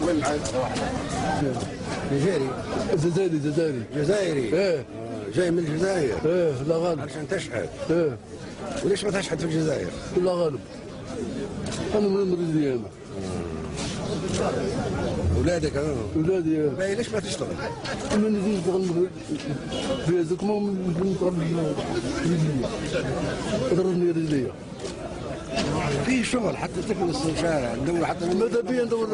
وين العائلة؟ جزائري. جزائري. ايه جاي من الجزائر. ايه لا غالب. عشان تشحت. ايه وليش ما تشحت في الجزائر؟ لا غالب. انا من المريض انا. اولادك اولادي باهي ليش ما تشتغل؟ انا نشتغل في هذاك ما نشتغل ضربني رجليا. في شغل حتى تكنس الشارع ندور حتى ماذا بيا ندور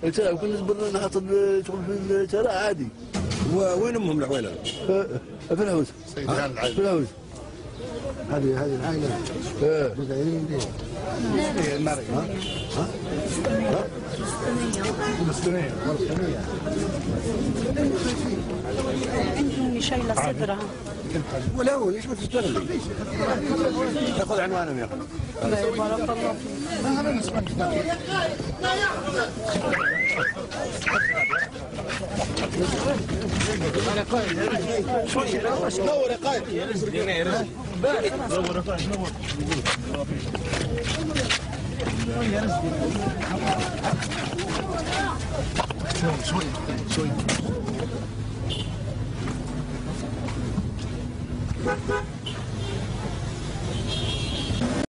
في الشارع كنا نصبر نحصل شغل في الشارع عادي. وين امهم العويله؟ في الحوش. في الحوش. هذه العائله. جزائريين دي. هي المرأة. ها؟ فلسطينية. عندهم شايلة صدرها. ولا هو ليش ما تشتغلي؟ تاخذ عنوانهم يا اخي. بارك الله فيك. نور يا قائد. شوي